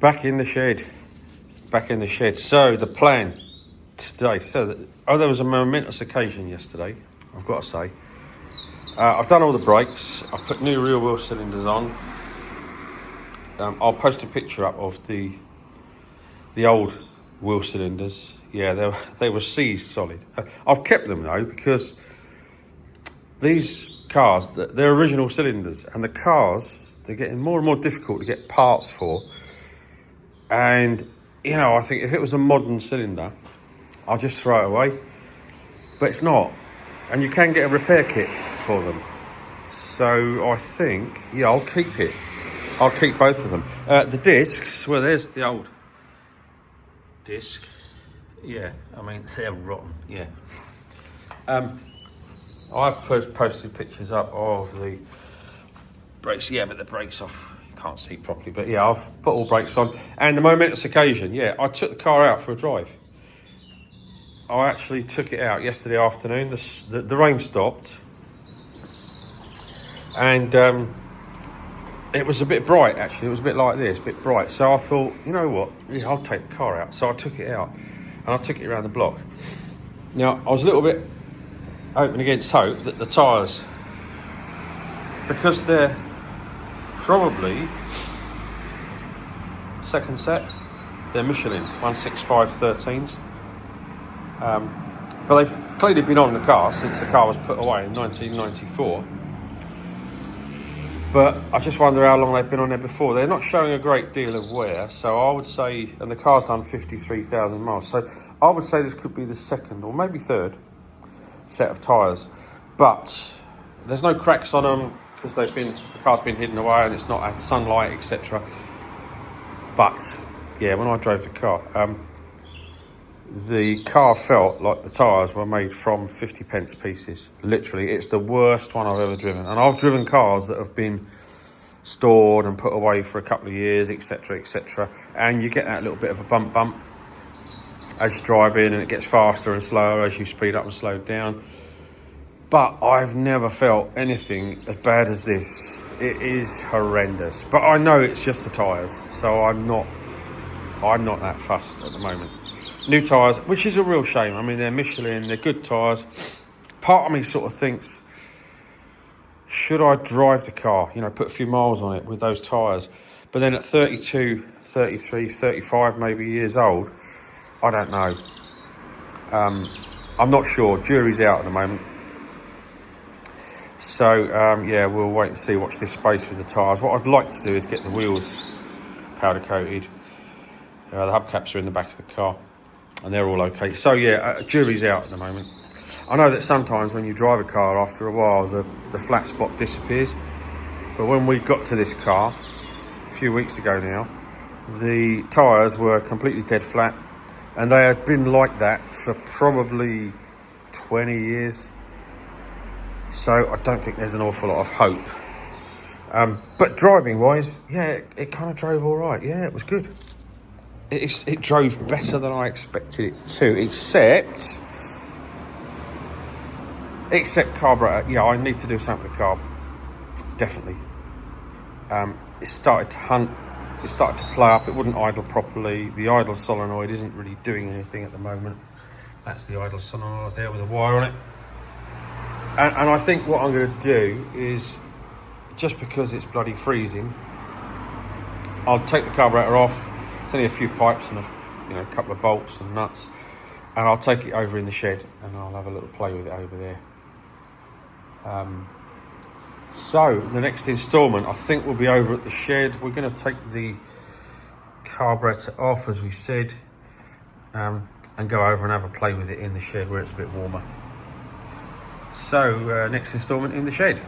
Back in the shed. So the plan today. There was a momentous occasion yesterday, I've got to say. I've done all the brakes. I put new rear wheel cylinders on. I'll post a picture up of the old wheel cylinders. Yeah, they were seized solid. I've kept them though, because these cars, they're original cylinders, and the cars, they're getting more and more difficult to get parts for. And, you know, I think if it was a modern cylinder, I'll just throw it away. But it's not. And you can get a repair kit for them. So I think, yeah, I'll keep it. I'll keep both of them. The discs, well, there's the old disc. Yeah, I mean, they're rotten, yeah. I've posted pictures up of the brakes. Yeah, but the brakes off. Can't see properly, but yeah, I've put all brakes on. And the momentous occasion, yeah, I took the car out for a drive. I actually took it out yesterday afternoon. The rain stopped, and it was a bit bright actually. It was a bit like this, a bit bright. So I thought, you know what, yeah, I'll take the car out. So I took it out, and I took it around the block. Now, I was a little bit hoping against hope that the tyres, because they're probably second set, they're Michelin 16513s, but they've clearly been on the car since the car was put away in 1994. But I just wonder how long they've been on there before. They're not showing a great deal of wear, so I would say, and the car's done 53,000 miles, so I would say this could be the second or maybe third set of tyres. But there's no cracks on them, because the car's been hidden away and it's not had sunlight, etc. But yeah, when I drove the car felt like the tyres were made from 50p pieces. Literally, it's the worst one I've ever driven. And I've driven cars that have been stored and put away for a couple of years, etc, etc. And you get that little bit of a bump as you drive in, and it gets faster and slower as you speed up and slow down. But I've never felt anything as bad as this. It is horrendous. But I know it's just the tyres, so I'm not that fussed at the moment. New tyres, which is a real shame. I mean, they're Michelin, they're good tyres. Part of me sort of thinks, should I drive the car? You know, put a few miles on it with those tyres. But then at 32, 33, 35 maybe years old, I don't know. I'm not sure. Jury's out at the moment. So, yeah, we'll wait and see. Watch this space with the tyres. What I'd like to do is get the wheels powder coated. The hubcaps are in the back of the car, and they're all okay. So, yeah, jury's out at the moment. I know that sometimes when you drive a car, after a while, the flat spot disappears. But when we got to this car, a few weeks ago now, the tyres were completely dead flat. And they had been like that for probably 20 years. So I don't think there's an awful lot of hope. But driving wise, yeah, it kind of drove all right. Yeah, it was good. It drove better than I expected it to, except carburettor. Yeah, I need to do something with carb. Definitely. It started to hunt. It started to play up. It wouldn't idle properly. The idle solenoid isn't really doing anything at the moment. That's the idle solenoid there with a wire on it. And I think what I'm going to do is, just because it's bloody freezing, I'll take the carburettor off. It's only a few pipes and a couple of bolts and nuts, and I'll take it over in the shed and I'll have a little play with it over there. So the next instalment, I think, will be over at the shed. We're going to take the carburettor off, as we said, and go over and have a play with it in the shed where it's a bit warmer. So next instalment in the shed.